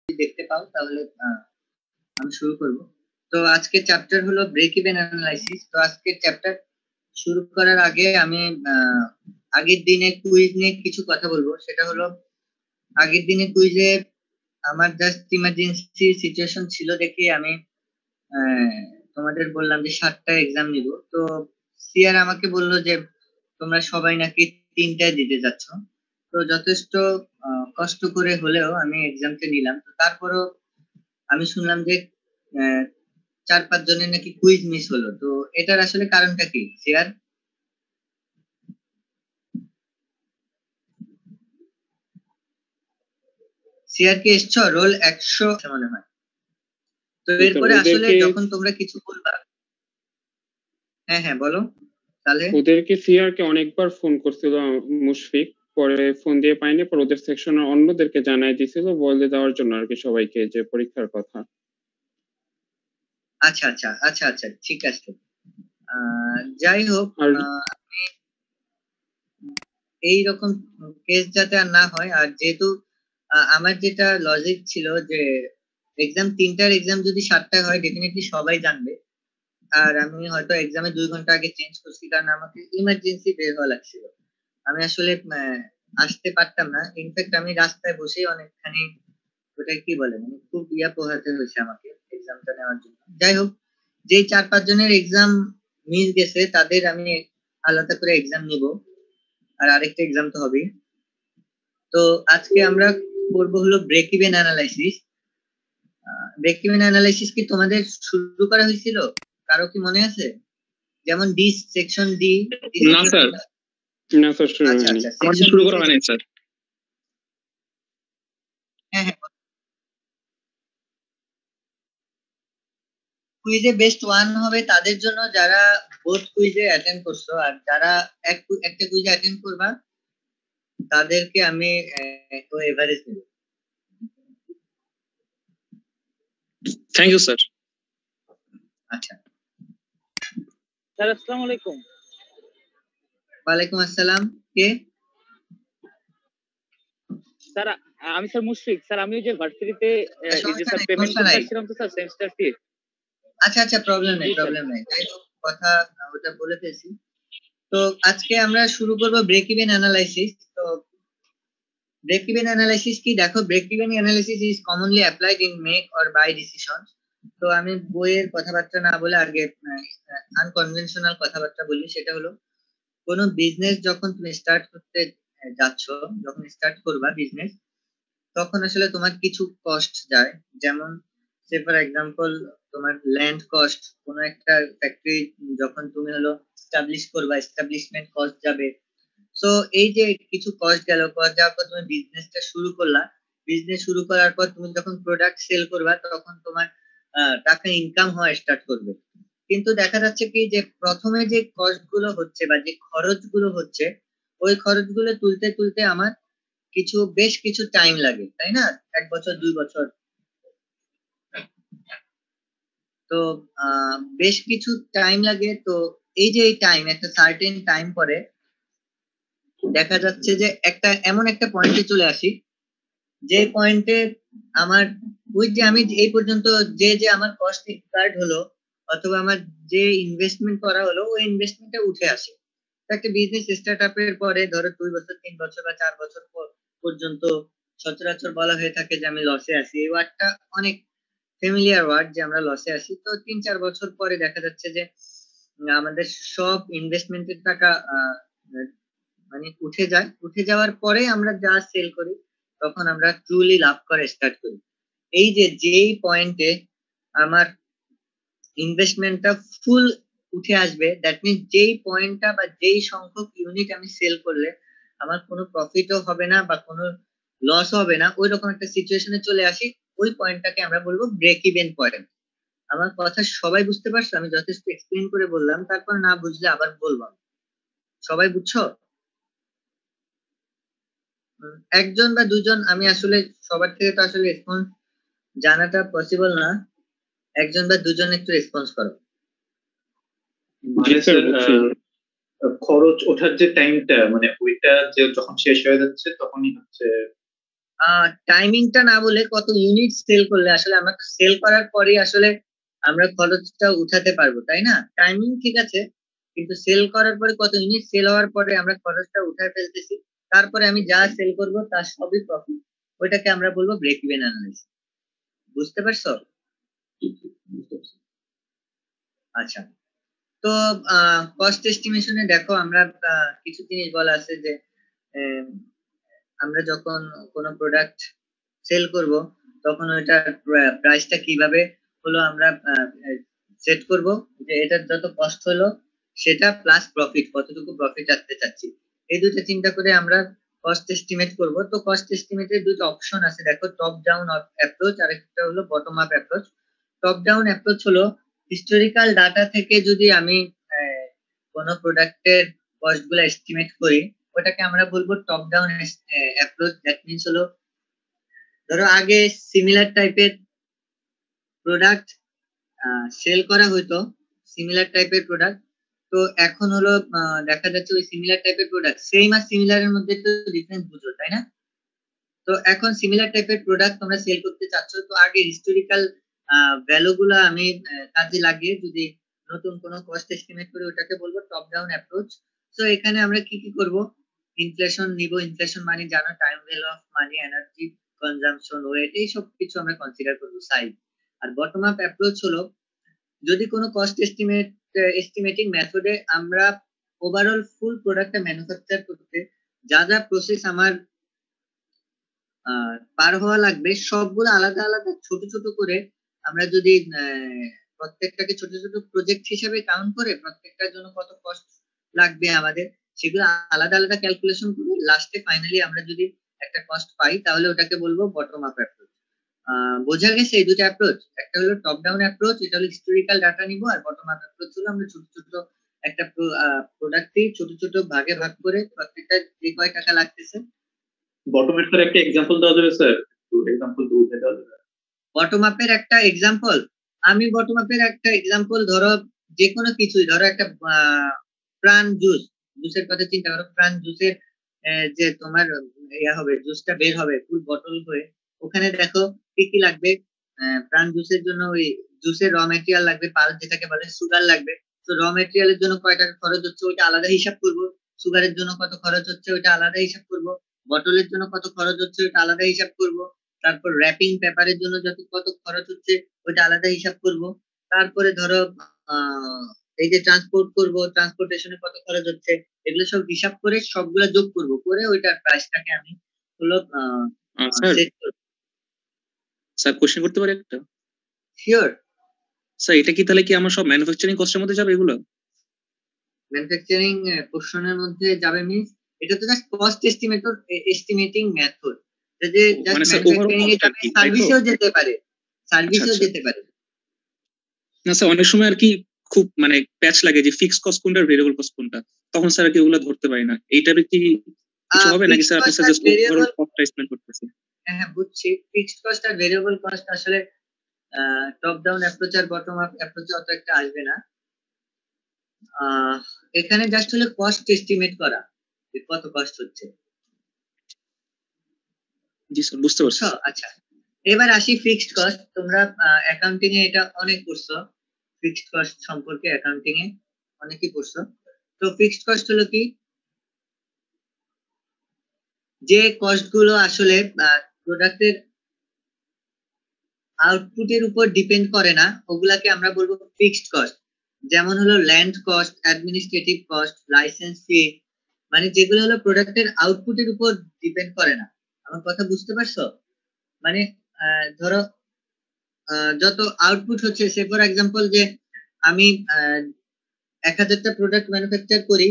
দেখতে পাও তাহলে আমি শুরু করব। তো আজকে চ্যাপ্টার হলো ব্রেক ইভেন অ্যানালাইসিস। তো আজকে চ্যাপ্টার শুরু করার আগে আমি আগের দিনে কুইজ নিয়ে কিছু কথা বলবো। সেটা হলো আগের দিনে কুইজে আমার জাস্ট ইমার্জেন্সি সিচুয়েশন ছিল দেখে আমি তোমাদের বললাম যে 7টা এক্সাম নিব। তো সিআর আমাকে বললো যে তোমরা সবাই নাকি 3টায় দিতে যাচ্ছ। তো যথেষ্ট কষ্ট করে হলেও আমি এক্সামটা নিলাম। তো তারপরও আমি শুনলাম যে 4-5 জনের নাকি কুইজ মিস হলো। তো এটার আসলে কারণটা কি সিয়ার? সিআর কি এসছো? রোল 100 মনে হয়। তো এরপরে আসলে যখন তোমরা কিছু বলবা। হ্যাঁ হ্যাঁ বলো তাহলে। ওদেরকে সিআর কে অনেকবার ফোন করছিল মুশফিক, পরে ফোন দিয়ে পাইনি, পর ওদের সেকশনের অন্যদেরকে জানাই দিছিল বলে দেওয়ার জন্য আর কি সবাইকে যে পরীক্ষার কথা। আচ্ছা আচ্ছা আচ্ছা আচ্ছা ঠিক আছে। যাই হোক, আমি এইরকম কেস যাতে আর না হয়। আর যেহেতু আমার যেটা লজিক ছিল যে এক্সাম 3টার এক্সাম যদি 7টায় হয় ডেফিনেটলি সবাই জানবে। আর আমি হয়তো এক্সামে 2 ঘন্টা আগে চেঞ্জ করছি কারণ আমাকে ইমার্জেন্সি বের হওয়া লাগছিল। আমি আসলে আসতে পারতাম না। ইনফ্যাক্ট আমি রাস্তায় বসেই অনেকখানি ওটা কি বলে মানে খুব পোহাতে হয়েছে আমাকে এক্সামটা নেওয়ার জন্য। যাই হোক, যেই 4-5 জনের এক্সাম মিস গেছে তাদের আমি আলাদা করে এক্সাম নিব। আর আরেকটা এক্সাম তো হবেই। তো আজকে আমরা করবো হলো break even analysis. Break even analysis কি তোমাদের শুরু করা হয়েছিল? কারো কি মনে আছে? যেমন ডি সেকশন ডি। না স্যার, না স্যার শুরু হয়নি। আচ্ছা আচ্ছা শুরু করা হয়নি স্যার। হ্যাঁ হ্যাঁ, কুইজে বেস্ট ওয়ান হবে তাদের জন্য যারা বোথ কুইজে অ্যাটেন্ড করছো। আর যারা একটা কুইজে অ্যাটেন্ড করবা তাদেরকে আমি এভারেজ দেব। Thank you sir. আচ্ছা স্যার আসসালামু আলাইকুম। ওয়ালাইকুম আসসালাম। কে? স্যার আমি স্যার মুশফিক। স্যার আমি যে ভার্সিটিতে এই যে স্যার পেমেন্ট করতেছিলাম তো স্যার সেমিস্টার ফি। আচ্ছা আচ্ছা প্রবলেম নেই প্রবলেম নেই। যাই হোক কথা ওটা বলে ফেলছি। তো আজকে আমরা শুরু করব ব্রেক ইভেন অ্যানালাইসিস। তো ব্রেক ইভেন অ্যানালাইসিস কি দেখো, break even analysis is commonly applied in make or buy decisions. তো আমি বইয়ের কথাবার্তা না বলে আগে আনকনভেনশনাল কথাবার্তা বলি। সেটা হলো কোনো বিজনেস যখন তুমি স্টার্ট করতে যাচ্ছ, যখন স্টার্ট করবা বিজনেস, তখন আসলে তোমার কিছু কস্ট যায়। যেমন সে ফর এক্সাম্পল তোমার ল্যান্ড কস্ট, কোনো একটা ফ্যাক্টরি যখন তুমি হলো এস্টাবলিশ করবা এস্টাবলিশমেন্ট কস্ট যাবে। সো এই যে কিছু কস্ট গেল, কস্ট যাওয়ার পর তুমি বিজনেসটা শুরু করলা। বিজনেস শুরু করার পর তুমি যখন প্রোডাক্ট সেল করবা তখন তোমার টাকা ইনকাম হওয়া স্টার্ট করবে। কিন্তু দেখা যাচ্ছে কি যে প্রথমে যে কস্ট গুলো হচ্ছে বা যে খরচ গুলো হচ্ছে ওই খরচ গুলো তুলতে তুলতে আমার বেশ কিছু টাইম লাগে, তাই না? 1 বছর 2 বছর। তো বেশ কিছু টাইম লাগে। তো এই যে এই টাইম, একটা সার্টেন টাইম পরে দেখা যাচ্ছে যে এমন একটা পয়েন্টে চলে আসি যে পয়েন্টে আমার ওই যে আমি এই পর্যন্ত যে আমার কস্ট ইনকার্ড হলো অথবা আমার যে ইনভেস্টমেন্ট করা হলো ওই ইনভেস্টমেন্টটা উঠে আসে। একটা বিজনেস স্টার্ট আপের পরে ধরো 2 বছর 3 বছর বা 4 বছর পর্যন্ত সচরাচর বলা হয়ে থাকে যে আমি লসে আছি। এই ওয়ার্ডটা অনেক ফ্যামিলিয়ার ওয়ার্ড যে আমরা লসে আছি। তো 3-4 বছর পরে দেখা যাচ্ছে যে আমাদের সব ইনভেস্টমেন্টের টাকা মানে উঠে যায়। উঠে যাওয়ার পরে আমরা যা সেল করি তখন আমরা ট্রুলি লাভ করা স্টার্ট করি। এই যে যেই পয়েন্টে আমার ইনভেস্টমেন্টটা ফুল উঠে আসবে, দ্যাট মিনস যেই পয়েন্টটা বা যেই সংখ্যক ইউনিট আমি সেল করলে আমার কোনো প্রফিটও হবে না বা কোনো লস হবে না, ওই রকম একটা সিচুয়েশনে চলে আসি। ওই পয়েন্টটাকে আমরা বলবো ব্রেক ইভেন পয়েন্ট। আমার কথা সবাই বুঝতে পারছো? আমি যথেষ্ট এক্সপ্লেন করে বললাম, তারপর না বুঝলে আবার বলবো। সবাই বুঝছো? একজন বা দুজন, আমি আসলে সবার থেকে তো আসলে রেসপন্স জানাটা পসিবল না। একজন বা দুজন একটু রেসপন্স করো। মানে স্যার খরচ ওঠার যে টাইমটা মানে ওইটা যে যখন শেষ হয়ে যাচ্ছে তখনই হচ্ছে টাইমিংটা না বলে কত ইউনিট সেল করলে আসলে আমরা সেল করার পরে আসলে আমরা খরচটা উঠাতে পারবো, তাই না? টাইমিং ঠিক আছে, কিন্তু সেল করার পরে কত ইউনিট সেল হওয়ার পরে আমরা খরচটা উঠায় ফেলতেছি, তারপরে আমি যা সেল করব তার সবই প্রফিট, ওইটাকে আমরা বলবো ব্রেক ইভেন অ্যানালাইসিস। বুঝতে পারছো? আচ্ছা, তো কস্ট এস্টিমেশনে দেখো আমরা কিছু জিনিস বলা আছে যে আমরা যখন কোনো প্রোডাক্ট সেল করব তখন ওইটার প্রাইসটা কিভাবে হলো আমরা সেট করব, যে এটার যত কস্ট হলো সেটা প্লাস প্রফিট, কতটুকু প্রফিট আসতে চাচ্ছি, এই দুটো চিন্তা করে আমরা কস্ট এস্টিমেট করব। তো কস্ট এস্টিমেটের দুটো অপশন আছে দেখো, টপ ডাউন অ্যাপ্রোচ আর একটা হলো bottom up approach. Top down approach হলো হিস্টোরিক্যাল ডাটা থেকে যদি আমি কোনো প্রোডাক্টের কস্ট গুলো এস্টিমেট করি, ওটাকে আমরা বলবো top down approach. That means হলো ধরো আগে সিমিলার টাইপের প্রোডাক্ট সেল করা হতো, সিমিলার টাইপের প্রোডাক্ট, তো এখন হলো দেখা যাচ্ছে ওই সিমিলার টাইপের প্রোডাক্ট, সেম আর সিমিলারের মধ্যে তো ডিফারেন্স বুঝো, তাই না? তো এখন সিমিলার টাইপের প্রোডাক্ট তোমরা সেল করতে চাচ্ছ, তো আগে হিস্টোরিক্যাল ভ্যালু গুলো আমি কাজে লাগিয়ে যদি নতুন কোনো কস্ট এস্টিমেট করি, ওটাকে বলবো টপ ডাউন অ্যাপ্রোচ। তো এখানে আমরা কি কি করব, ইনফ্লেশন নিব, ইনফ্লেশন মানে জানো time value of money, energy consumption, wait, এই সব কিছু আমরা কনসিডার করবো, সাইজ। আর বটম আপ অ্যাপ্রোচ হলো যদি কোনো কস্ট এস্টিমেটিং মেথডে আমরা ওভারঅল ফুল প্রোডাক্টটা ম্যানুফ্যাকচার করতে যা যা প্রসেস আমার পার হওয়া লাগবে, সবগুলো আলাদা আলাদা ছোট ছোট করে আমরা যদি প্রত্যেকটাকে ছোট ছোট প্রজেক্ট হিসেবে কাউন্ট করে প্রত্যেকটার জন্য কত কস্ট লাগবে আমাদের, সেগুলো আলাদা আলাদা ক্যালকুলেশন করে লাস্টে ফাইনালি আমরা যদি একটা কস্ট পাই, তাহলে ওটাকে বলবো বটম আপ অ্যাপ্রোচ। বোঝা গেছে এই দুটো অ্যাপ্রোচ? একটা হলো টপ ডাউন অ্যাপ্রোচ, এটা হলো হিস্টোরিক্যাল ডাটা নিব, আর বটম আপ অ্যাপ্রোচ হলো আমরা ছোট ছোট একটা প্রোডাক্টই ছোট ছোট ভাগে ভাগ করে প্রত্যেকটা যে কয় টাকা লাগতেছে। বটম আপের একটা एग्जांपल দেওয়া যাবে স্যার? একটু एग्जांपल দেওয়া যাবে? বটম আপের একটা एग्जांपल, আমি বটম আপের একটা एग्जांपल ধরো যে কোনো কিছুই, ধরো একটা প্রাণ জুসের কথা চিন্তা করো, প্রাণ জুসের যে তোমার ইয়া হবে, জুসটা বের হবে ফুল বটল হয়ে, ওখানে দেখো কি কি লাগবে। প্রাণ জুসের জন্য ওই জুসের র ম্যাটেরিয়াল লাগবে, পাল যেটাকে বলে, সুগার লাগবে। তো র ম্যাটেরিয়ালের জন্য কয় টাকা খরচ হচ্ছে ওইটা আলাদা হিসাব করব, সুগারের জন্য কত খরচ হচ্ছে ওইটা আলাদা হিসাব করব, বটলের জন্য কত খরচ হচ্ছে ওইটা আলাদা হিসাব করব, তারপর র্যাপিং পেপারের জন্য যত কত খরচ হচ্ছে ওইটা আলাদা হিসাব করব। তারপরে ধরো এই যে ট্রান্সপোর্ট করব, ট্রান্সপোর্টেশনে কত খরচ হচ্ছে, এগুলো সব হিসাব করে সবগুলো যোগ করব, করে ওইটার প্রাইসটাকে আমি হলো সেট করব। স্যার কোশ্চেন করতে পারি একটা? শিওর স্যার, এটা কি তাহলে কি আমার সব ম্যানুফ্যাকচারিং কস্টের মধ্যে যাবে এগুলো? ম্যানুফ্যাকচারিং পোর্শনের মধ্যে যাবে মিন্স এটা তো জাস্ট কস্ট এস্টিমেটিং মেথড, যে জাস্ট মানে স্যার ম্যানুফ্যাকচারিং ওভারঅল এ যাবে, সার্ভিসেও যেতে পারে, সার্ভিসেও আচ্ছা। যেতে পারে। না স্যার, অনেক সময় আর কি খুব মানে প্যাচ লাগে যে ফিক্সড কস্ট কোনটা আর ভেরিয়েবল কস্ট কোনটা, তখন স্যার কি ওগুলো ধরতে পারি না, এইটার কি কিছু হবে নাকি স্যার? আপনি স্যার জাস্ট ওভারঅল কস্টটা এস্টিমেট করতেছেন? হ্যাঁ বুঝছি, ফিক্সড কস্ট আর ভেরিয়েবল কস্ট আসলে টপ ডাউন অ্যাপ্রোচ আর বটম আপ অ্যাপ্রোচে অত একটা আসবে না। এখানে জাস্ট হলো কস্ট এস্টিমেট করা, যে কত কস্ট হচ্ছে। জি স্যার, বুঝতে পারছি। আচ্ছা, এবার আসি ফিক্সড কস্ট। তোমরা অ্যাকাউন্টিং এ এটা অনেক পড়ছো, ফিক্সড কস্ট সম্পর্কে অ্যাকাউন্টিং এ অনেকই পড়ছো। তো ফিক্সড কস্ট হলো কি, যে কস্ট গুলো আসলে প্রোডাক্টের আউটপুটের উপর ডিপেন্ড করে না, ওগুলাকে আমরা বলবো ফিক্সড কস্ট। যেমন হলো land cost, administrative cost, licence fee, মানে যেগুলো হলো প্রোডাক্টের আউটপুটের উপর ডিপেন্ড করে না। আমার কথা বুঝতে পারছো? মানে ধরো যত আউটপুট হচ্ছে, সে ফর এক্সাম্পল যে আমি 1000টা প্রোডাক্ট ম্যানুফ্যাকচার করি,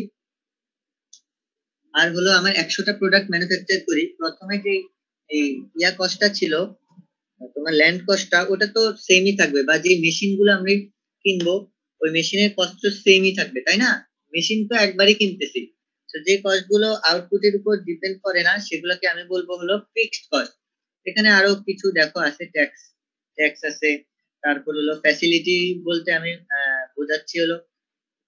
আর হলো আমার 100টা প্রোডাক্ট ম্যানুফ্যাকচার করি, প্রথমে যে এই ইয়া কস্টটা ছিল তোমার ল্যান্ড কস্টটা, ওটা তো সেমই থাকবে, বা যে মেশিন গুলো আমরা কিনবো ওই মেশিনের কস্ট তো সেমই থাকবে, তাই না? মেশিন তো একবারই কিনতেছি। তো যে কস্ট গুলো আউটপুটের উপর ডিপেন্ড করে না, সেগুলোকে আমি বলবো হলো ফিক্সড কস্ট। এখানে আরো কিছু দেখো আছে, ট্যাক্স ট্যাক্স আছে, তারপর হলো ফ্যাসিলিটি বলতে আমি বোঝাচ্ছি হলো,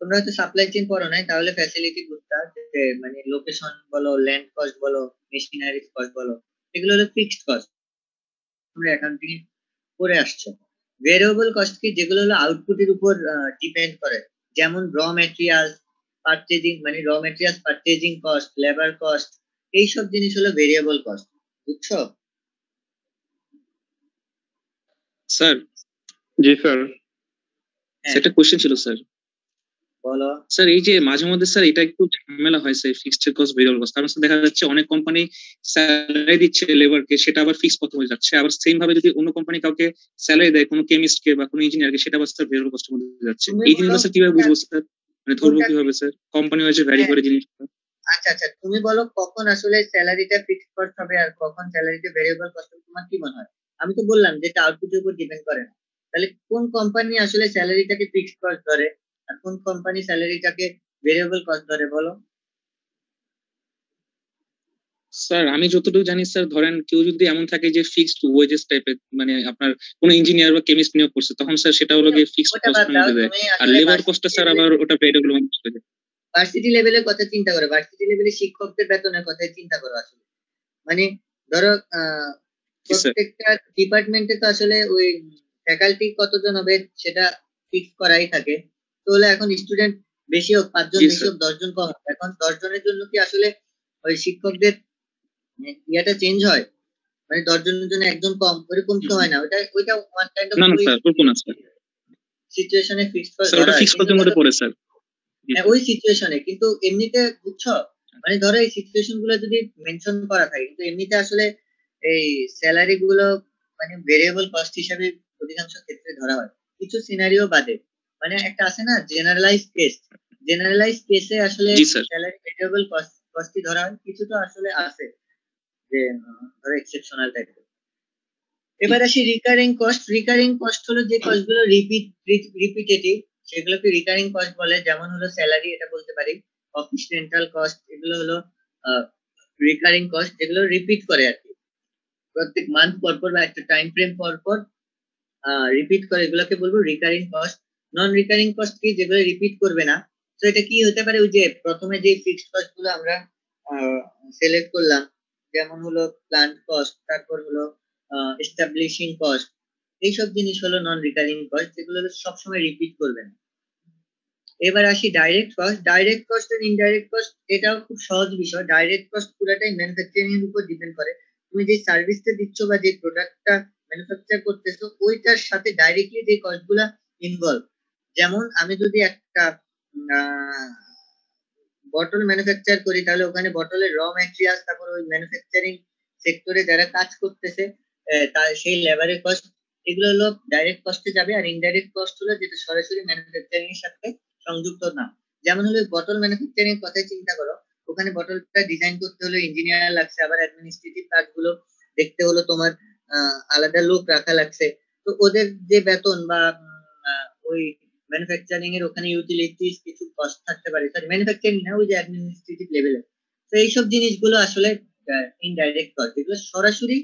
তোমরা হয়তো সাপ্লাই চেইন পড়ো নাই, তাহলে ফ্যাসিলিটি বুঝতে, যে মানে লোকেশন বলো, ল্যান্ড কস্ট বলো, মেশিনারি কস্ট বলো, এগুলো হলো ফিক্সড কস্ট, তোমরা অ্যাকাউন্টিং করে আসছো। ভেরিয়েবল কস্ট কি, যেগুলো হলো আউটপুটের উপর ডিপেন্ড করে, যেমন র ম্যাটেরিয়ালস পারচেজিং, মানে র materials purchasing cost, labour cost, এইসব জিনিস হলো ভেরিয়েবল কস্ট, বুঝছো? স্যার জি স্যার, সেটা কোশ্চেন ছিল স্যার। বলো। স্যার এই যে মাঝে মধ্যে স্যার এটা একটু ঝামেলা হয় sir, fixed cost variable cost, কারণ দেখা যাচ্ছে অনেক কোম্পানি স্যালারি দিচ্ছে লেবারকে, সেটা আবার ফিক্স কত হয়ে যাচ্ছে, আবার সেম ভাবে যদি অন্য কোম্পানি কাউকে স্যালারি দেয়, কোনো কেমিস্টকে বা কোনো ইঞ্জিনিয়ারকে, সেটা আবার স্যার ভেরিয়েবল কস্টের মধ্যে যাচ্ছে। এই জিনিসগুলো স্যার কিভাবে বুঝবো স্যার, মানে ধরবো কিভাবে স্যার, কোম্পানি ওয়াইজ ভ্যারি করে জিনিসটা? আচ্ছা আচ্ছা, তুমি বলো কখন আসলে স্যালারিটা ফিক্সড কস্ট হবে আর কখন স্যালারিটা ভেরিয়েবল কস্ট হবে, তোমার কি মনে হয়? আমি তো বললাম যেটা আউটপুটের উপর ডিপেন্ড করে না। তাহলে কোন কোম্পানি আসলে স্যালারিটাকে ফিক্সড কস্ট ধরে আর কোন কোম্পানি স্যালারিটাকে ভেরিয়েবল কস্ট ধরে, বলো? স্যার আমি যতটুকু জানি স্যার, ধরেন কেউ যদি এমন থাকে যে ফিক্সড ওয়েজেস টাইপের, মানে আপনার কোন ইঞ্জিনিয়ার বা কেমিস্ট নিয়োগ করছে, তখন স্যার সেটা হলো গিয়ে ফিক্সড ওটা বাদ কস্টের দাও, মধ্যে দেয়, তুমি আর আসলে লেবার কস্টটা স্যার আবার ওটা ভেরিয়েবল মধ্যে দেয়। ভার্সিটি লেভেলের কথা চিন্তা করো, ভার্সিটি লেভেলে শিক্ষকদের বেতনের কথা চিন্তা করো আসলে। মানে ধরো জি স্যার। প্রত্যেকটা ডিপার্টমেন্টে তো আসলে ওই ফ্যাকাল্টি কতজন হবে সেটা ফিক্স করাই থাকে। তো হলে এখন স্টুডেন্ট বেশি হোক, 5 জন জি বেশি স্যার। হোক, 10 জন কম হোক, এখন 10 জনের জন্য কি আসলে ওই শিক্ষকদের ইয়েটা চেঞ্জ হয়? মানে 10 জনের জন্য একজন কম, ওইরকম তো হয় না। ওইটা ওয়ান কাইন্ড অফ না না স্যার, ওরকম না স্যার, সিচুয়েশনে ফিক্স করে স্যার ধরা ওটা হয়, ফিক্স কিন্তু কস্টের মধ্যে ধরো পড়ে স্যার। ওই সিচুয়েশনে, কিন্তু এমনিতে বুঝছো, মানে ধরো এই সিচুয়েশন গুলো যদি মেনশন করা থাকে, কিন্তু এমনিতে আসলে এই স্যালারি গুলো মানে ভেরিয়েবল কস্ট হিসাবে অধিকাংশ ক্ষেত্রে ধরা হয়, কিছু সিনারিও বাদে। মানে একটা আছে না জেনারেলাইজ কেস, জেনারেলাইজ কেসে আসলে জি স্যার। স্যালারি ভেরিয়েবল কস্টই ধরা হয়, কিছু তো আসলে আছে যে ধরো এক্সেপশনাল টাইপের। এবার আসি রিকারিং কস্ট। রিকারিং কস্ট হলো যে কস্ট গুলো রিপিটেটিভ, সেগুলোকে রিকারিং কস্ট বলে। যেমন হলো স্যালারি, এটা বলতে পারি, অফিস রেন্টাল কস্ট, এগুলো হলো রিকারিং কস্ট, যেগুলো রিপিট করে আর কি, প্রত্যেক মান্থ পর পর বা একটা টাইম ফ্রেম পর পর রিপিট করে, এগুলোকে বলবো রিকারিং কস্ট। নন রিকারিং কস্ট কি, যেগুলো রিপিট করবে না। তো এটা কি হতে পারে, ওই যে প্রথমে যে ফিক্সড কস্ট গুলো আমরা সিলেক্ট করলাম, যেমন হলো প্ল্যান্ট কস্ট, তারপর হলো এস্টাবলিশিং কস্ট, এইসব জিনিস হলো নন রিকারিং কস্ট, যেগুলো সবসময় রিপিট করবে না। এবার আসি direct cost. Direct cost and indirect cost, এটাও খুব সহজ বিষয়। ডাইরেক্ট কস্ট পুরোটাই ম্যানুফ্যাকচারিং এর উপর ডিপেন্ড করে, তুমি যে সার্ভিসটা দিচ্ছ বা যে প্রোডাক্টটা ম্যানুফ্যাকচার করতেছো ওইটার সাথে ডাইরেক্টলি যে কস্ট গুলা ইনভলভ। যেমন আমি যদি একটা বটল ম্যানুফ্যাকচার করি, তাহলে ওখানে বটলের র ম্যাটেরিয়াল, তারপর ওই ম্যানুফ্যাকচারিং সেক্টরে যারা কাজ করতেছে তার সেই লেবারের কস্ট, এগুলো হলো ডাইরেক্ট কস্টে যাবে। আর ইনডাইরেক্ট কস্ট হলো যেটা সরাসরি ম্যানুফ্যাকচারিং এর সাথে সংযুক্ত না। যেমন হলো বটল ম্যানুফ্যাকচারিং এর কথাই চিন্তা করো, ওখানে বটলটা ডিজাইন করতে হলো ইঞ্জিনিয়ার লাগছে, আবার অ্যাডমিনিস্ট্রেটিভ কাজগুলো দেখতে হলো তোমার আলাদা লোক রাখা লাগছে। তো ওদের যে বেতন বা ওই ম্যানুফ্যাকচারিং এর ওখানে ইউটিলিটিস কিছু কস্ট থাকতে পারে, সরি ম্যানুফ্যাকচারিং না, ওই যে অ্যাডমিনিস্ট্রেটিভ লেভেলে। তো এইসব জিনিসগুলো আসলে ইনডাইরেক্ট কস্ট, যেগুলো সরাসরি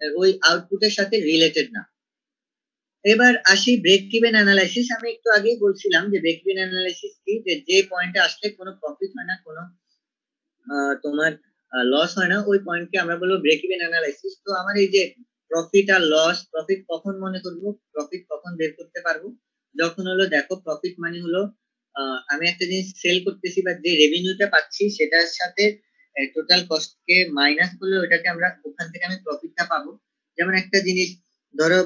ওই আউটপুটের সাথে রিলেটেড না। এবার আসি ব্রেক ইভেন অ্যানালাইসিস। আমি একটু আগেই বলছিলাম যে ব্রেক ইভেন অ্যানালাইসিস কি, যে পয়েন্টে আসলে কোনো প্রফিট হয় না, কোনো তোমার লস হয় না, ওই পয়েন্টকে আমরা বলবো ব্রেক ইভেন অ্যানালাইসিস। তো আমার এই যে প্রফিট আর লস, প্রফিট কখন মনে করবো, প্রফিট কখন বের করতে পারবো, যখন হলো দেখো প্রফিট মানে হলো আমি একটা জিনিস সেল করতেছি বা যে রেভিনিউটা পাচ্ছি সেটার সাথে টোটাল কস্টকে মাইনাস করলে ওটাকে আমরা, ওখান থেকে আমি প্রফিটটা পাবো। যেমন একটা জিনিস ধরো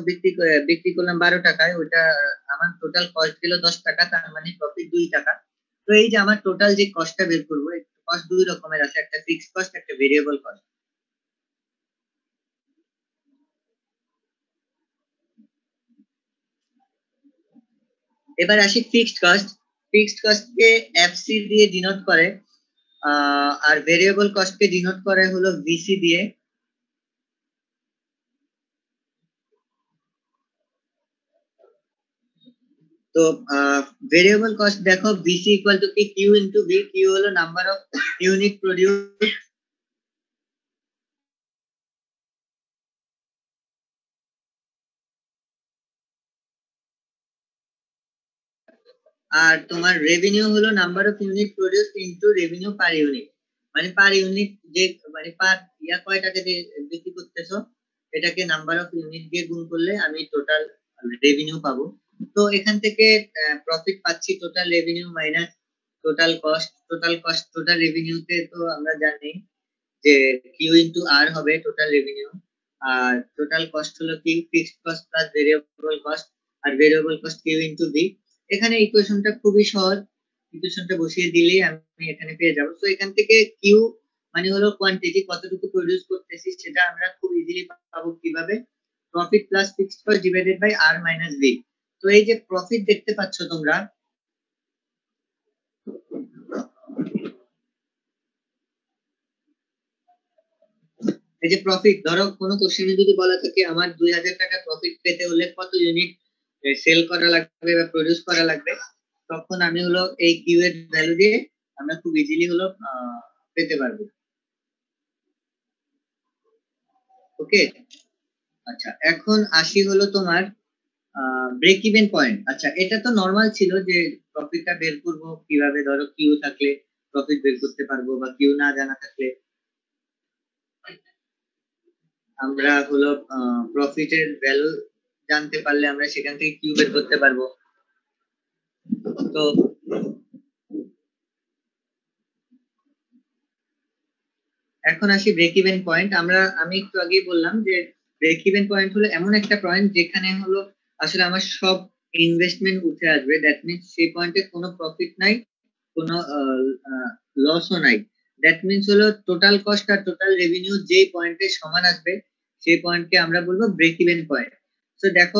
বিক্রি করলাম 12 টাকায়, ওইটা আমার টোটাল কস্ট গেল 10 টাকা, তার মানে প্রফিট 2 টাকা। তো এই যে আমার টোটাল যে কস্টটা বের করবো, কস্ট দুই রকমের আছে, একটা ফিক্সড কস্ট, একটা ভেরিয়েবল কস্ট। এবার আসি ফিক্সড কস্ট। ফিক্সড কস্টকে এফসি দিয়ে ডিনোট করে, আর ভেরিয়েবল কস্টকে ডিনোট করে হলো ভিসি দিয়ে। তো ভেরিয়েবল কস্ট দেখো, ভিসি ইকুয়াল টু কি, কিউ ইনটু ভি। কিউ হলো নাম্বার অফ ইউনিট প্রোডিউস, আর তোমার রেভিনিউ হলো number of unit produce into revenue per unit. মানে পার ইউনিট যে মানে পার কয় টাকা দিয়ে বিক্রি করতেছো এটাকে নাম্বার অফ ইউনিট দিয়ে গুণ করলে আমি টোটাল রেভিনিউ পাবো। তো এখান থেকে প্রফিট পাচ্ছি total revenue minus total cost. Total রেভিনিউতে তো আমরা জানি যে কিউ ইনটু আর হবে টোটাল রেভিনিউ, আর টোটাল কস্ট হলো কি fixed cost plus variable cost, আর variable cost Q into V. এখানে ইকুয়েশনটা খুবই সহজ, ইকুয়েশনটা বসিয়ে দিলেই আমি এখানে পেয়ে যাবো। তো এখান থেকে কিউ মানে হলো কোয়ান্টিটি, কতটুকু প্রডিউস করতেছি সেটা আমরা খুব ইজিলি পাবো কিভাবে, profit plus fixed cost divided by R minus V. তো এই যে প্রফিট দেখতে পাচ্ছ তোমরা, এই যে প্রফিট, ধরো কোনো কোশ্চেনে যদি বলা থাকে আমার 2000 টাকা প্রফিট পেতে হলে কত ইউনিট সেল করা লাগবে বা প্রডিউস করা লাগবে, তখন আমি হলো এই কিউ এর ভ্যালু দিয়ে আমরা খুব ইজিলি হলো পেতে পারবো। ওকে, আচ্ছা এখন আসি হলো তোমার ব্রেক ইভেন পয়েন্ট। আচ্ছা এটা তো নরমাল ছিল যে প্রফিটটা বের করব কিভাবে, ধরো কিউ থাকলে প্রফিট বের করতে পারবো বা কিউ না জানা থাকলে আমরা হলো প্রফিটের ভ্যালু জানতে পারলে আমরা সেখান থেকে কিউ বের করতে পারবো। তো এখন আসি ব্রেক ইভেন পয়েন্ট। আমি একটু আগেই বললাম যে ব্রেক ইভেন পয়েন্ট হলো এমন একটা পয়েন্ট যেখানে হলো আসলে আমার সব ইনভেস্টমেন্ট উঠে আসবে, দ্যাট মিনস সেই পয়েন্টে কোনো প্রফিট নাই, কোনো লসও নাই। দ্যাট মিনস হলো টোটাল কস্ট আর টোটাল রেভিনিউ যেই পয়েন্টে সমান আসবে সেই পয়েন্টকে আমরা বলবো ব্রেক ইভেন পয়েন্ট। তো দেখো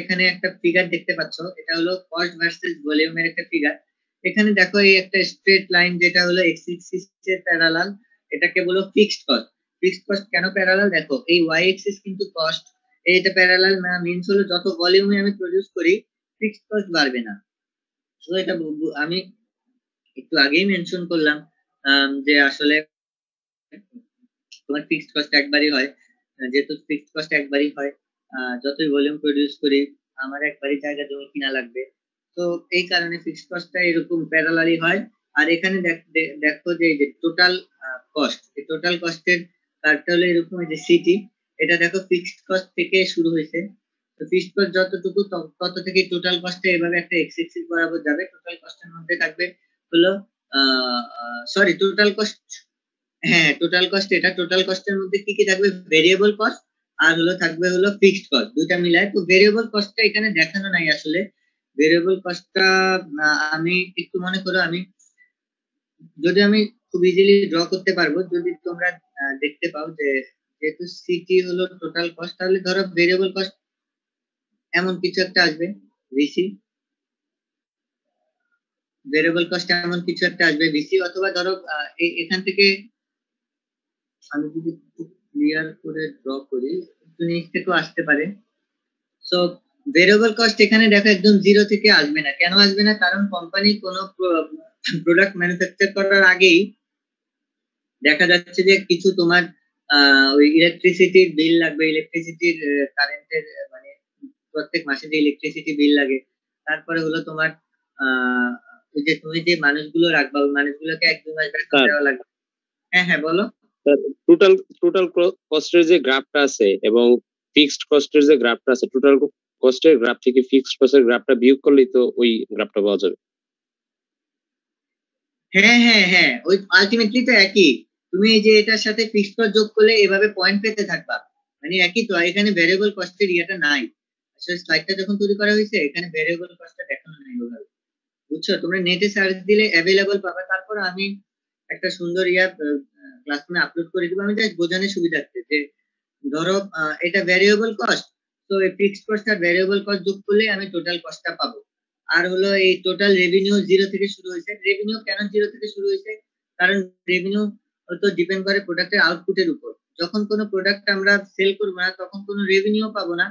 এখানে একটা ফিগার দেখতে পাচ্ছ, এটা হলো কস্ট ভার্সেস ভলিউমের একটা ফিগার। এখানে দেখো এই একটা স্ট্রেট লাইন যেটা হলো এক্স এক্সিস এর প্যারালাল, এটাকে বলো ফিক্সড কস্ট। ফিক্সড কস্ট কেন প্যারালাল, দেখো এই ওয়াই এক্সিস কিন্তু কস্ট, এইটা প্যারালাল না মিন্স হলো যত ভলিউমে আমি প্রডিউস করি ফিক্সড কস্ট বাড়বে না। তো এটা আমি একটু আগেই মেনশন করলাম যে আসলে তোমার ফিক্সড কস্ট একবারই হয়, যেহেতু ফিক্সড কস্ট একবারই হয় যতই ভলিউম প্রডিউস করি আমার একবারই জায়গা জমি কিনা লাগবে। তো এই কারণে ফিক্সড কস্টটা এরকম প্যারালালি হয়। আর এখানে দেখো যে এই যে টোটাল কস্ট, এই টোটাল কস্টের কার্ভটা হলো এরকম, যে সিটি, এটা দেখো ফিক্সড কস্ট থেকে শুরু হয়েছে। তো ফিক্সড কস্ট যতটুকু তত থেকে টোটাল কস্টে এভাবে একটা এক্স এক্সিস বরাবর যাবে। টোটাল কস্টের মধ্যে থাকবে হলো সরি টোটাল কস্ট, হ্যাঁ টোটাল কস্ট, এটা টোটাল কস্টের মধ্যে কি কি থাকবে, ভেরিয়েবল কস্ট আর হলো থাকবে হলো ফিক্সড কস্ট, দুইটা মিলায়। তো ভেরিয়েবল কস্টটা এখানে দেখানো নাই আসলে। ভেরিয়েবল কস্টটা আমি একটু মনে করো যদি আমি খুব ইজিলি ড্র করতে পারবো, যদি তোমরা দেখতে পাও যে যেহেতু সিটি হলো টোটাল কস্ট, তাহলে ধরো ভেরিয়েবল কস্ট এমন কিছু একটা আসবে, ভিসি ভেরিয়েবল কস্ট এমন কিছু একটা আসবে ভিসি, অথবা ধরো এখান থেকে আমি যদি ক্লিয়ার করে ড্র করি নিচ থেকেও আসতে পারে। সো ভেরিয়েবল কস্ট এখানে দেখো একদম জিরো থেকে আসবে না। কেন আসবে না, কারণ কোম্পানি কোনো প্রোডাক্ট ম্যানুফ্যাকচার করার আগেই দেখা যাচ্ছে যে কিছু তোমার ওই ইলেকট্রিসিটির বিল লাগবে, ইলেকট্রিসিটির কারেন্টের মানে প্রত্যেক মাসে যে ইলেকট্রিসিটি বিল লাগে, তারপরে হলো তোমার ওই যে তুমি যে মানুষগুলো রাখবা ওই মানুষগুলোকে 1-2 মাস বেতন দেওয়া লাগবে। হ্যাঁ হ্যাঁ বলো। টোটাল টোটাল কস্টের যে গ্রাফটা আছে এবং ফিক্সড কস্টের যে গ্রাফটা আছে, টোটাল কস্টের গ্রাফ থেকে ফিক্সড কস্টের গ্রাফটা বিয়োগ করলেই তো ওই গ্রাফটা পাওয়া যাবে। হ্যাঁ হ্যাঁ হ্যাঁ, ওই আলটিমেটলি তো একই। তুমি এই যে এটার সাথে ফিক্সড কস্ট যোগ করলে এভাবে পয়েন্ট পেতে থাকবা, মানে একই তো। এখানে ভেরিয়েবল কস্টের ইয়েটা নাই আসলে, স্লাইডটা যখন তৈরি করা হয়েছে এখানে ভেরিয়েবল কস্টটা দেখানো নাই ওভাবে, বুঝছো? তোমরা নেটে সার্চ দিলে অ্যাভেলেবল পাবে। তারপর আমি একটা সুন্দর ক্লাসরুমে আপলোড করে দিব, আমি জাস্ট বোঝানোর সুবিধার্থে যে ধরো এটা ভ্যারিয়েবল কস্ট, তো এই ফিক্সড কস্ট আর ভ্যারিয়েবল কস্ট যোগ করলে আমি টোটাল কস্টটা পাবো। আর হলো এই টোটাল রেভিনিউ জিরো থেকে শুরু হয়েছে। রেভিনিউ কেন জিরো থেকে শুরু হয়েছে, কারণ রেভিনিউ তো ডিপেন্ড করে প্রোডাক্টের আউটপুটের উপর। যখন কোনো প্রোডাক্ট আমরা সেল করবো না তখন কোনো রেভিনিউ পাবো না,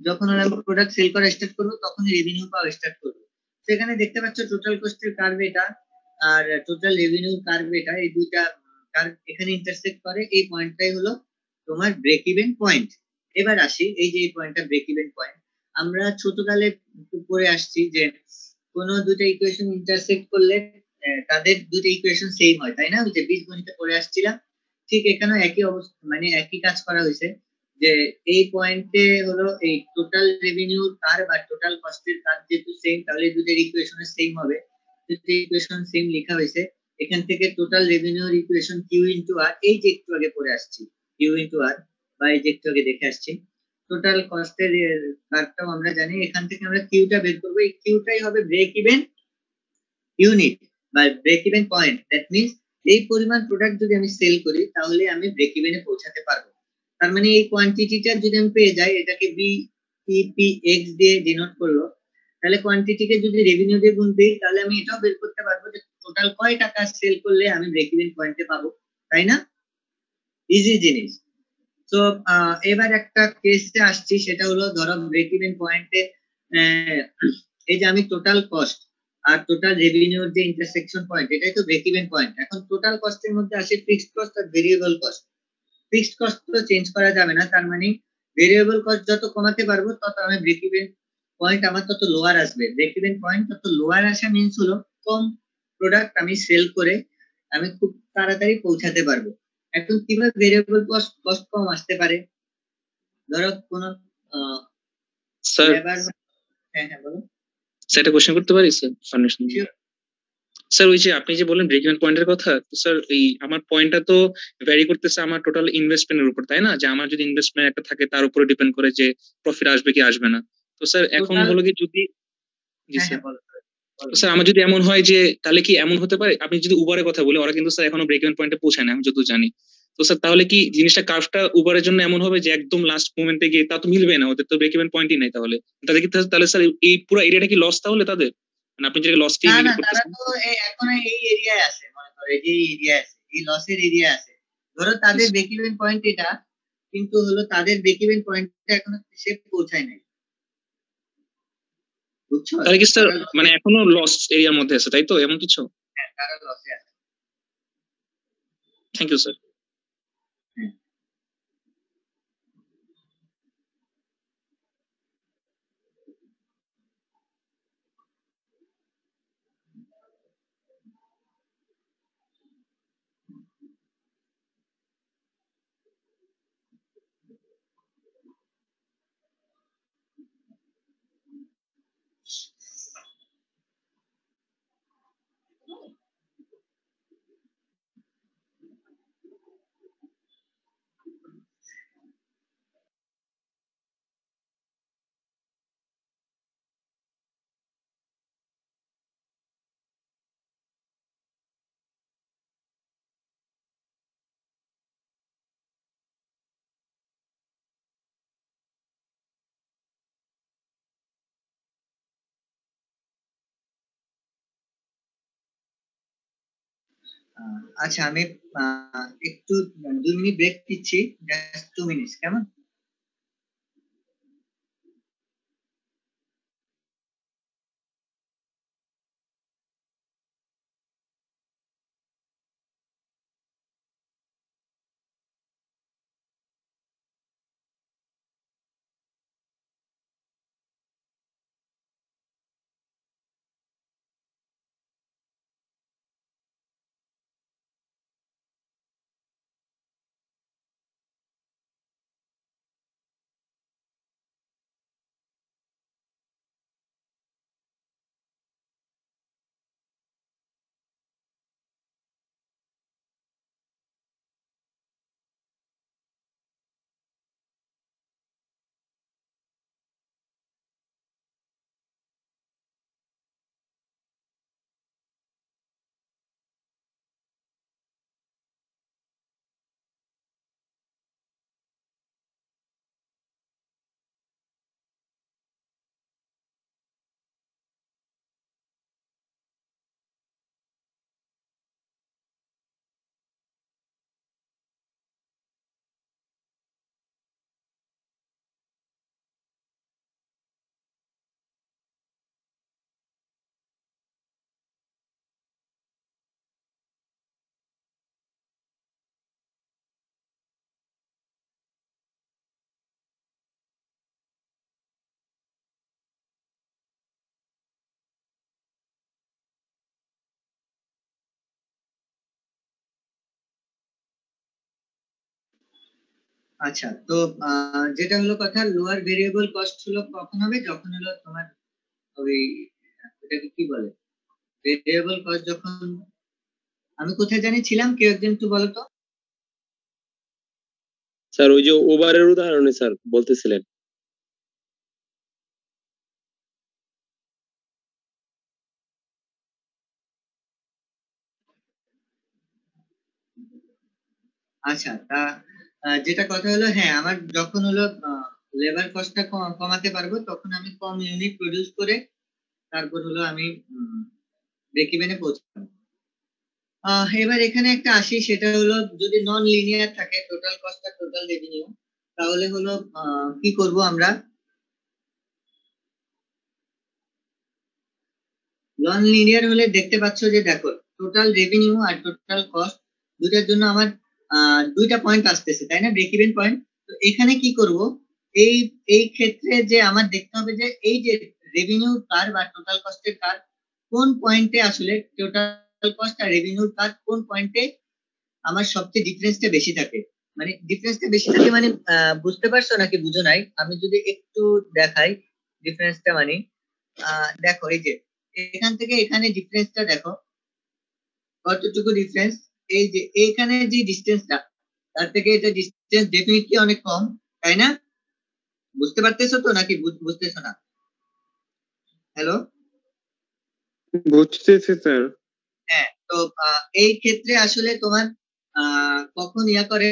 যখন আমরা প্রোডাক্ট সেল করা স্টার্ট করবো তখনই রেভিনিউ পাওয়া স্টার্ট করবো। সেখানে দেখতে পাচ্ছ টোটাল কস্টের কার্ভ এটা আর টোটাল রেভিনিউ কার্ভ এটা, এই দুইটা কার্ভ এখানে ইন্টারসেক্ট করে, এই পয়েন্টটাই হলো তোমার ব্রেক ইভেন পয়েন্ট। এবার আসি এই যে এই পয়েন্টটা ব্রেক ইভেন পয়েন্ট, আমরা ছোটকালে পড়ে আসছি যে কোনো দুটো ইকুয়েশন ইন্টারসেক্ট করলে তাদের দুটো ইকুয়েশন সেম হয়, তাই না? ওই যে বীজগণিতে পড়ে আসছিলাম, ঠিক এখানেও একই অবস্থা, মানে একই কাজ করা হয়েছে, যে এই পয়েন্টে হলো এই টোটাল রেভিনিউর কার বা টোটাল কস্টের কার যেহেতু সেম, তাহলে দুটোর ইকুয়েশন সেম হবে। দুটো ইকুয়েশন সেম লেখা হয়েছে, এখান থেকে টোটাল রেভিনিউর ইকুয়েশন কিউ ইন্টু আর, এই যে একটু আগে পড়ে আসছি কিউ ইন্টু আর, বা এই যে একটু আগে দেখে আসছি টোটাল কস্টের কারটাও আমরা জানি, এখান থেকে আমরা কিউটা বের করবো, এই কিউটাই হবে ব্রেক ইভেন ইউনিট বা break even point. That means এই পরিমাণ প্রোডাক্ট যদি আমি সেল করি তাহলে আমি ব্রেক ইভেনে পৌঁছাতে পারবো। তার মানে এই কোয়ান্টিটিটা যদি আমি পেয়ে যাই, এটাকে বিইপিএক্স দিয়ে ডিনোট করলো, তাহলে কোয়ান্টিটিকে যদি রেভিনিউ দিয়ে গুণ দিই তাহলে আমি এটাও বের করতে পারবো যে টোটাল কয় টাকা সেল করলে আমি ব্রেক ইভেন পয়েন্টে পাবো, তাই না? ইজি জিনিস। তো এবার একটা কেসে আসছি, সেটা হলো ধরো ব্রেক ইভেন পয়েন্টে এই যে আমি টোটাল কস্ট আর টোটাল রেভিনিউর যে ইন্টারসেকশন পয়েন্ট, এটাই তো ব্রেক ইভেন পয়েন্ট। এখন টোটাল কস্টের মধ্যে আসে ফিক্সড কস্ট আর ভেরিয়েবল কস্ট। ফিক্সড কস্ট তো চেঞ্জ করা যাবে না, তার মানে ভেরিয়েবল কস্ট যত কমাতে পারবো তত আমি ব্রেক ইভেন পয়েন্ট আমার তত লোয়ার আসবে। ব্রেক ইভেন পয়েন্ট তত লোয়ার আসা মিন্স হলো কম প্রোডাক্ট আমি সেল করে আমি খুব তাড়াতাড়ি পৌঁছাতে পারবো। এখন কিভাবে ভেরিয়েবল কস্ট কম আসতে পারে? ধরো কোনো স্যার লেবার, হ্যাঁ হ্যাঁ বলো। স্যার একটা কোশ্চেন করতে পারি স্যার? Sure. স্যার ওই যে আপনি যে বললেন ব্রেক ইভেন পয়েন্টের কথা, তো স্যার এই আমার পয়েন্টটা তো ভ্যারি করতেছে আমার টোটাল ইনভেস্টমেন্টের উপর, তাই না? যে আমার যদি ইনভেস্টমেন্ট একটা থাকে তার উপরে ডিপেন্ড করে যে প্রফিট আসবে কি আসবে না। তো স্যার এখন Total- হলো কি যদি, জি হ্যাঁ স্যার, হ্যাঁ বলো। তো স্যার আমার যদি এমন হয় যে, তাহলে কি এমন হতে পারে, আপনি যদি উবারের কথা বলি, ওরা কিন্তু স্যার এখনো ব্রেক ইভেন পয়েন্টে পৌঁছায় না আমি যতদূর জানি। তো স্যার তাহলে কি জিনিসটা কার্ভটা উবারের জন্য এমন হবে যে একদম লাস্ট মোমেন্টে গিয়ে তা তো মিলবে না, ওদের তো ব্রেক ইভেন পয়েন্টই নাই, তাহলে তাদের কি তাহলে স্যার এই পুরো এরিয়াটা কি লস তাহলে তাদের, মানে আপনি যেটাকে লসকেই না না, মিনিট তারা করতেছেন? তো এখন এই এরিয়ায় আছে, মনে করো এই যে এরিয়া আছে, এই লসের এরিয়া আছে। ধরো তাদের ব্রেক ইভেন পয়েন্ট এটা, কিন্তু হলো তাদের ব্রেক ইভেন পয়েন্টটা এখনো সে পৌঁছায় নাই, বুঝছো? তাহলে কি স্যার তারা মানে এখনো লস এরিয়ার মধ্যে আছে, তাই তো? এমন কিছু? তারা লসে আছে। Thank you sir. হ্যাঁ। আচ্ছা আমি একটু 2 মিনিট ব্রেক দিচ্ছি, জাস্ট 2 মিনিট, কেমন? আচ্ছা, তো যেটা হলো কথা, লোয়ার ভেরিয়েবল কস্ট হলো কখন হবে, যখন হলো তোমার ওই ওটাকে কি বলে, ভেরিয়েবল কস্ট যখন, আমি কোথায় জানি ছিলাম, কেউ একজন একটু বলো তো। স্যার ওই যে উবারের উদাহরণে স্যার বলতেছিলেন। আচ্ছা, তা যেটা কথা হলো, হ্যাঁ আমার যখন হলো লেবার কস্টটা কমাতে পারবো, তখন আমি কম ইউনিট প্রডিউস করে তারপর হলো আমি ব্রেক ইভেনে পৌঁছাবো। এবার এখানে একটা আসি, সেটা হলো যদি নন লিনিয়ার থাকে টোটাল কস্ট আর টোটাল রেভিনিউ, তাহলে হলো কি করব আমরা। নন লিনিয়ার হলে দেখতে পাচ্ছ যে দেখো, টোটাল রেভিনিউ আর টোটাল কস্ট দুটার জন্য আমার দুইটা পয়েন্ট আসতেছে, তাই না, ব্রেক ইভেন পয়েন্ট। তো এখানে কি করব, এই এই ক্ষেত্রে যে আমার দেখতে হবে যে এই যে রেভিনিউ কার বা টোটাল কস্টের কার কোন পয়েন্টে আসলে, টোটাল কস্ট আর রেভিনিউর কার কোন পয়েন্টে আমার সবচেয়ে ডিফারেন্সটা বেশি থাকে। মানে ডিফারেন্সটা বেশি থাকে মানে বুঝতে পারছো নাকি বুঝো নাই, আমি যদি একটু দেখাই ডিফারেন্সটা, মানে দেখো এই যে এখান থেকে এখানে ডিফারেন্সটা দেখো কতটুকু ডিফারেন্স। এই যে এখানে যে ডিস্টেন্সটা, তার থেকে এটা ডিস্টেন্স ডেফিনেটলি অনেক কম, তাই না? বুঝতে পারতেছো তো নাকি বুঝতেছো না? হ্যালো? বুঝতেছি স্যার। হ্যাঁ, তো এই ক্ষেত্রে আসলে তোমার কখন ইয়া করে,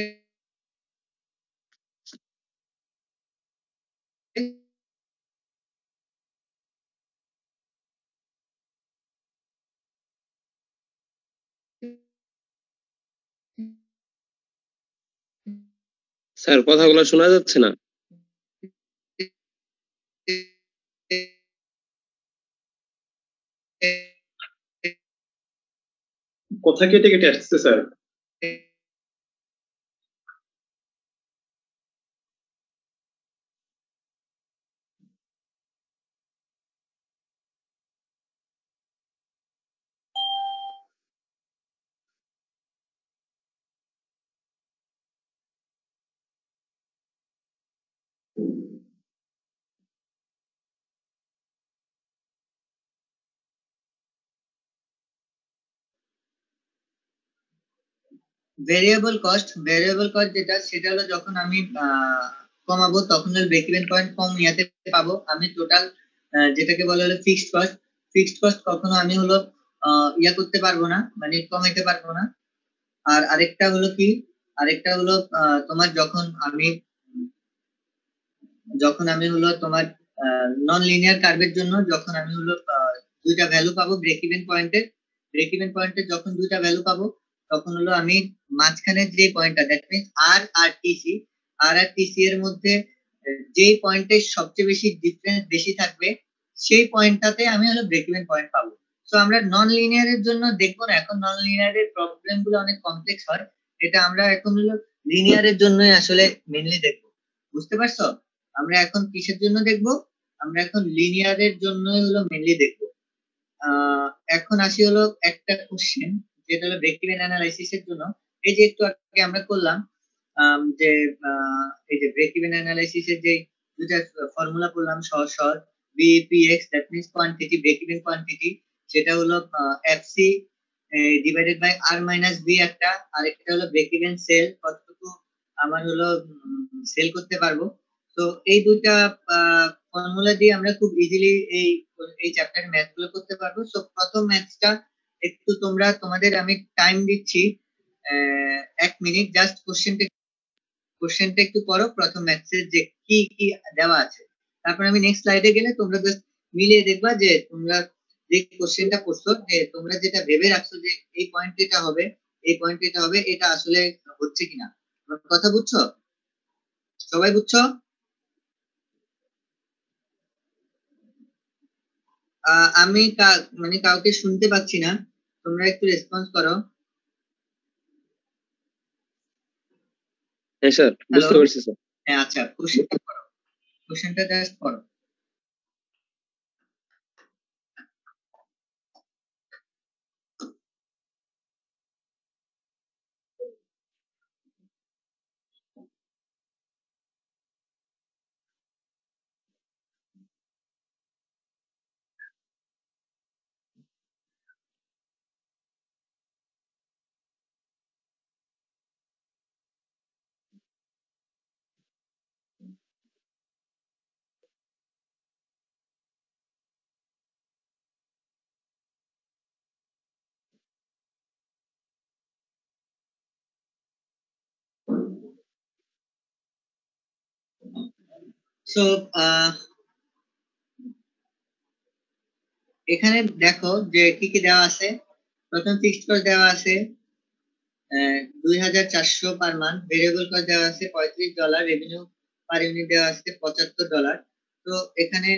স্যার কথাগুলো শোনা যাচ্ছে না। কথা কেটে কেটে আসছে স্যার। ভেরিয়েবল কস্ট যেটা, সেটা হলো যখন আমি কমাবো তখন ব্রেক ইভেন পয়েন্ট কম ইয়াতে পাবো আমি। টোটাল যেটাকে বলা হলো ফিক্সড কস্ট কখনো আমি হলো ইয়া করতে পারবো না, মানে কমাইতে পারবো না। আর আরেকটা হলো কি, আরেকটা হলো তোমার যখন আমি হলো তোমার নন লিনিয়ার কার্ভের জন্য যখন আমি হলো দুইটা ভ্যালু পাবো ব্রেক ইভেন পয়েন্টে যখন দুইটা ভ্যালু পাবো, তখন হলো আমি মাঝখানে যে পয়েন্টটা, দ্যাট মিনস আর আর টিসি এর মধ্যে যে পয়েন্টের সবচেয়ে বেশি ডিফারেন্স বেশি থাকবে, সেই পয়েন্টটাতে আমি হলো ব্রেক ইভেন পয়েন্ট পাবো। তো আমরা নন লিনিয়ারের জন্য দেখবো না, এখন নন লিনিয়ারের প্রবলেম গুলো অনেক কমপ্লেক্স হয়, এটা আমরা এখন হলো লিনিয়ারের জন্যই আসলে মেনলি দেখবো। বুঝতে পারছো? আমরা এখন কিসের জন্য দেখব, আমরা এখন লিনিয়ারের জন্যই হলো মেনলি দেখবো। এখন আসি হলো একটা কোশ্চেন, যেটা হলো ব্রেক ইভেন অ্যানালাইসিস এর জন্য। এই যে একটু আগে আমরা করলাম যে এই যে ব্রেক ইভেন অ্যানালাইসিস এর যে দুটা ফর্মুলা করলাম সহজ সহজ, BPX that means quantity, break even quantity, সেটা হলো FC divided by R minus B একটা, আরেকটা হলো ব্রেক ইভেন সেল, কতটুকু আমার হলো সেল করতে পারবো। তো এই দুইটা ফর্মুলা দিয়ে আমরা খুব ইজিলি এই এই চ্যাপ্টারের ম্যাথ গুলো করতে পারবো। তো প্রথম ম্যাথটা একটু তোমাদের আমি টাইম দিচ্ছি 1 মিনিট, জাস্ট কোশ্চেনটা একটু করো, প্রথম ম্যাথসের যে কি কি দেওয়া আছে। তারপর আমি নেক্সট স্লাইডে গেলে তোমরা জাস্ট মিলিয়ে দেখবা যে তোমরা যে কোশ্চেনটা করছো, যে তোমরা যেটা ভেবে রাখছো যে এই পয়েন্ট এটা হবে, এই পয়েন্ট এটা হবে, এটা আসলে হচ্ছে কিনা। আমার কথা বুঝছো? সবাই বুঝছো? আমি মানে কাউকে শুনতে পাচ্ছি না, তোমরা একটু রেসপন্স করো। হ্যাঁ স্যার, হ্যালো? বুঝতে পারছি স্যার। হ্যাঁ, আচ্ছা, কোশ্চেনটা জাস্ট করো। সো এখানে দেখো যে কি কি দেওয়া আছে। প্রথম ফিক্সড কস্ট দেওয়া আছে 2400 পার মান্থ, ভেরিয়েবল কস্ট দেওয়া আছে $35, রেভিনিউ পার ইউনিট দেওয়া আছে $75। তো এখানে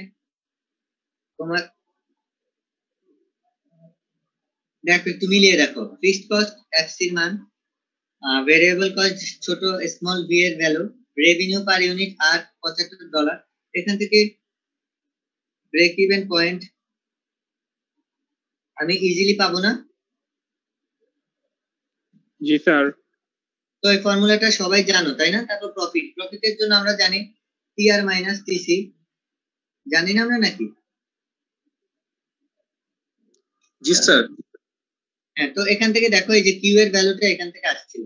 তোমার দেখো একটু মিলিয়ে দেখো, ফিক্সড কস্ট এফসির মান, ভেরিয়েবল কস্ট ছোট স্মল ভি এর ভ্যালু, রেভিনিউ পার ইউনিট আর $75। এখান থেকে ব্রেক ইভেন পয়েন্ট আমি ইজিলি পাবো না? জি স্যার। তো এই ফর্মুলাটা সবাই জানো তাই না? তারপর প্রফিটের জন্য আমরা জানি টিআর মাইনাস টিসি, জানি না আমরা নাকি? জি স্যার। হ্যাঁ, তো এখান থেকে দেখো এই যে কিউ এর ভ্যালুটা এখান থেকে আসছিল।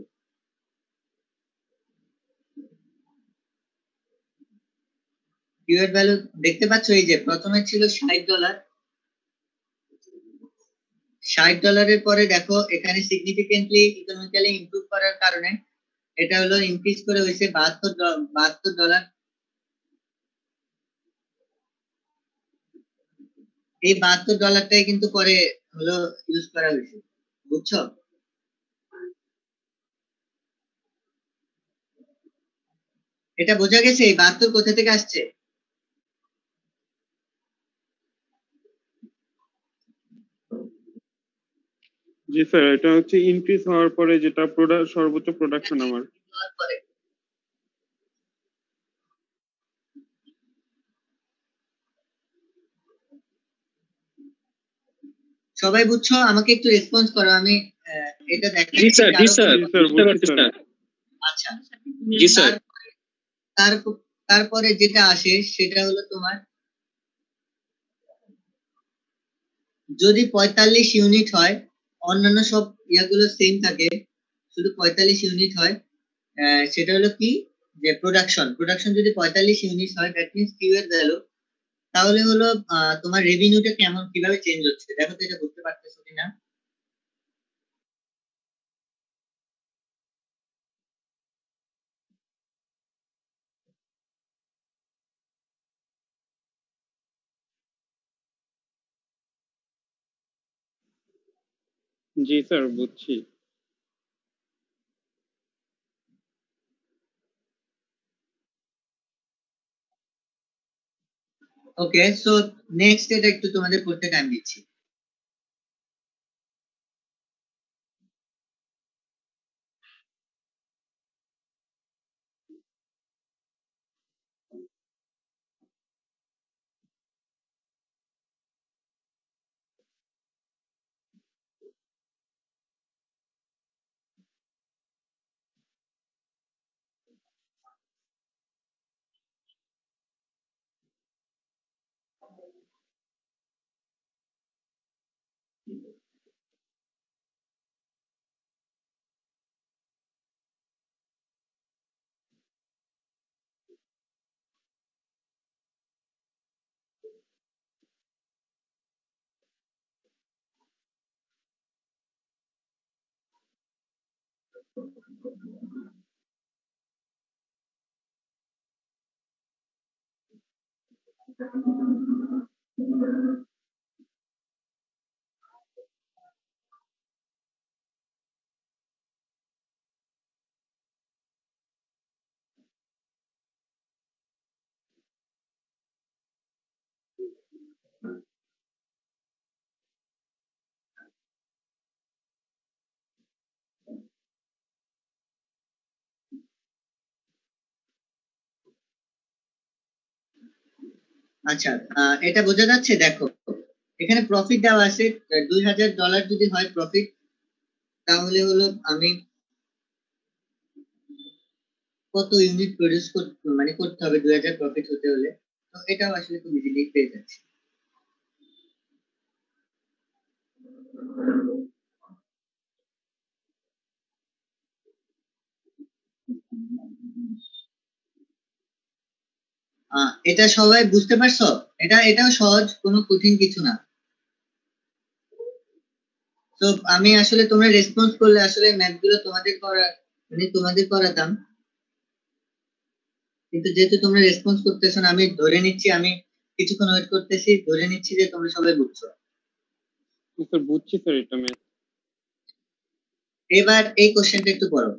কিউ এর ভ্যালু দেখতে পাচ্ছ, এই যে প্রথমে ছিল $60, $60 পরে দেখো এখানে সিগনিফিকেন্টলি ইকোনমিক্যালি ইমপ্রুভ করার কারণে এটা হলো ইনক্রিজ করে হয়েছে $72। এই $72টাই কিন্তু পরে হলো ইউজ করা হয়েছে, বুঝছো? এটা বোঝা গেছে এই 72 কোথা থেকে আসছে? জি স্যার, এটা হচ্ছে ইনক্রিজ হওয়ার পরে যেটা সর্বোচ্চ প্রোডাকশন আমার। সবাই বুঝছো? আমাকে একটু রেসপন্স করো, আমি এটা দেখাচ্ছি। জি স্যার, জি স্যার, বুঝতে পারছি স্যার। আচ্ছা, জি স্যার। তারপরে যেটা আসে সেটা হলো তোমার যদি 45 ইউনিট হয়, অন্যান্য সব ইয়াগুলো সেম থাকে, শুধু 45 ইউনিট হয়, সেটা হলো কি যে প্রোডাকশন যদি 45 ইউনিট হয়, দ্যাট মিন্স কিউ এর ভ্যালু, তাহলে হলো তোমার রেভিনিউটা কেমন কিভাবে চেঞ্জ হচ্ছে দেখো তো, এটা বুঝতে পারতেছো কিনা? জি স্যার, বুঝছি। ওকে, সো নেক্সট এটা একটু তোমাদের পড়তে টাইম দিচ্ছি। আচ্ছা, এটা বোঝা যাচ্ছে? দেখো এখানে প্রফিট দেওয়া আছে $2000 যদি হয় প্রফিট, তাহলে হলো আমি কত ইউনিট প্রডিউস করতে হবে 2000 প্রফিট হতে হলে। তো এটাও আসলে খুব ইজিলি পেয়ে যাচ্ছে। এটা সবাই বুঝতে পারছো? এটাও সহজ, কোনো কঠিন কিছু না। তো আমি আসলে তোমরা রেসপন্স করলে আসলে ম্যাথ গুলো তোমাদের করাতাম। কিন্তু যেহেতু তোমরা রেসপন্স করতেছো না, আমি ধরে নিচ্ছি, আমি কিছুক্ষণ ওয়েট করতেছি, ধরে নিচ্ছি যে তোমরা সবাই বুঝছো। স্যার বুঝছি স্যার এটা ম্যাথ। এবার এই কোশ্চেনটা একটু পড়ো।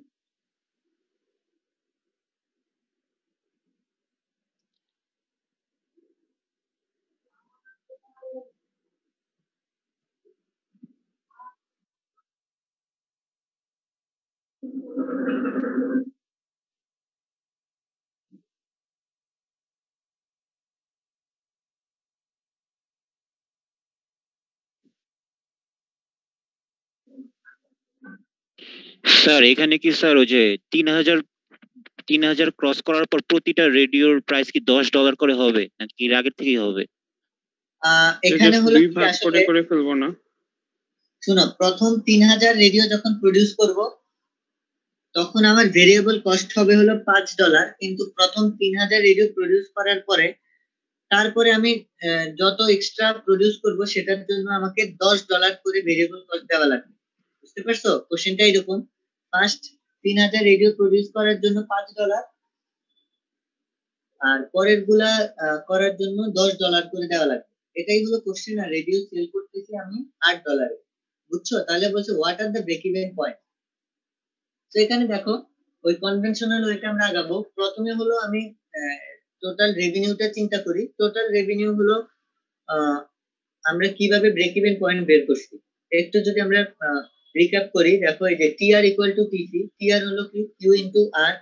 স্যার এখানে কি স্যার ওই যে 3000 ক্রস করার পর প্রতিটা রেডিওর প্রাইস কি $10 করে হবে নাকি এর আগের থেকেই হবে? এখানে হলো দুই কি ভাগ আসলে করে ফেলবো না? শুনো, প্রথম 3000 রেডিও যখন প্রডিউস করব তখন আমার ভেরিয়েবল কস্ট হবে হলো $5, কিন্তু প্রথম 3000 রেডিও প্রডিউস করার পরে তারপরে আমি যত এক্সট্রা প্রডিউস করব সেটার জন্য আমাকে $10 করে ভেরিয়েবল কস্ট দেওয়া লাগবে। বুঝতে পারছো? কোশ্চেনটা এরকম, ফার্স্ট 3000 রেডিও প্রডিউস করার জন্য $5, আর পরের গুলা করার জন্য $10 করে দেওয়া লাগবে। এটাই হলো কোশ্চেন। আর রেডিও সেল করতেছি আমি $8। বুঝছো? তাহলে বলছে what are the break even point. তো এখানে দেখো, ওই কনভেনশনাল ওয়েটা আমরা আগাবো। প্রথমে হলো আমি টোটাল রেভিনিউটা চিন্তা করি। টোটাল রেভিনিউ হলো আমরা কিভাবে ব্রেক ইভেন পয়েন্ট বের করছি একটু যদি আমরা রিক্যাপ করি। দেখো, এই যে TR equal to TC, TR হলো কি কিউ ইনটু আর।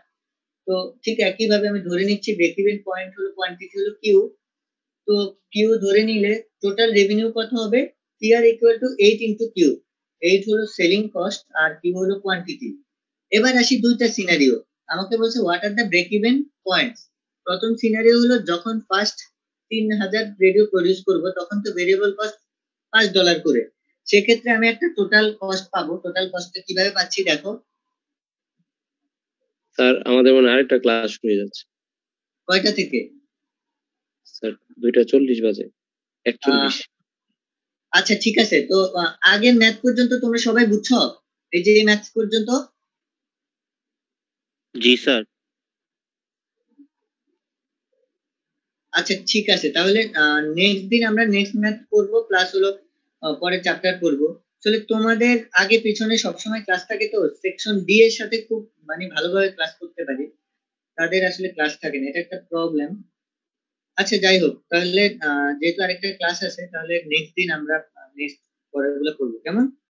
তো ঠিক একইভাবে আমি ধরে নিচ্ছি ব্রেক ইভেন পয়েন্ট হলো কোয়ান্টিটি হলো কিউ। তো কিউ ধরে নিলে টোটাল রেভিনিউ কত হবে? TR equal to 8 into Q. 8 হলো সেলিং কস্ট আর কিউ হলো কোয়ান্টিটি। এবার আসি দুইটা সিনারিও। আমাকে বলছে what are the break even points. প্রথম সিনারিও হলো যখন ফার্স্ট 3000 রেডিও প্রডিউস করব তখন তো ভেরিয়েবল কস্ট $5 করে। সেক্ষেত্রে আমি একটা টোটাল কস্ট পাবো। টোটাল কস্টটা কিভাবে পাচ্ছি দেখো। স্যার আমাদের মনে হয় আরেকটা ক্লাস হয়ে যাচ্ছে। কয়টা থেকে? স্যার 2:40 বাজে 41। আচ্ছা ঠিক আছে। তো আগের ম্যাথ পর্যন্ত তোমরা সবাই বুঝছো? এই যে ম্যাথ পর্যন্ত? জি স্যার। আচ্ছা ঠিক আছে, তাহলে নেক্সট দিন আমরা নেক্সট ম্যাথ করব, প্লাস হলো পরের চ্যাপ্টার করব। আসলে তোমাদের আগে পিছনে সবসময় ক্লাস থাকে, তো সেকশন ডি এর সাথে খুব মানে ভালোভাবে ক্লাস করতে পারি, তাদের আসলে ক্লাস থাকে না, এটা একটা প্রবলেম। আচ্ছা যাই হোক, তাহলে যেহেতু আরেকটা ক্লাস আছে, তাহলে নেক্সট দিন আমরা নেক্সট পরেরগুলো করবো, কেমন?